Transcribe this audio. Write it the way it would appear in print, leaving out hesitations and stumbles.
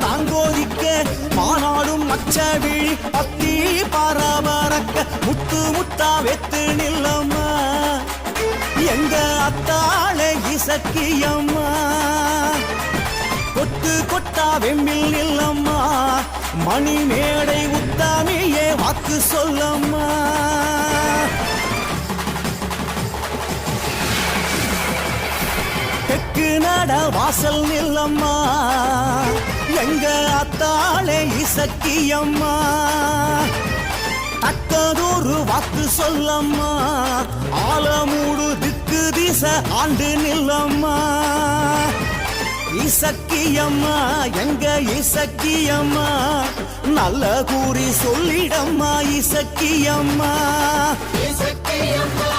தாங்கோதிக்க மாநாடும் மச்சவிழி பத்தி பரபரக்க முத்து முத்தா வெத்து நில்லம்மா எங்க அத்தாளை இசக்கியம்மா கொத்து கொட்டா வெம்மில் நில்லம்மா மணி மேடை உத்தாமியே வாக்கு சொல்லம்மா தெற்கு நட வாசல் நில்லம்மா எங்க அத்தாளே இசக்கியம்மா தக்கதொரு வாக்கு சொல்லம்மா ஆலமூடு திக்கு திசை ஆண்டு நில்லம்மா இசக்கியம்மா எங்க இசக்கியம்மா நல்ல கூறி சொல்லிடம்மா இசக்கியம்மா இசக்கியம்மா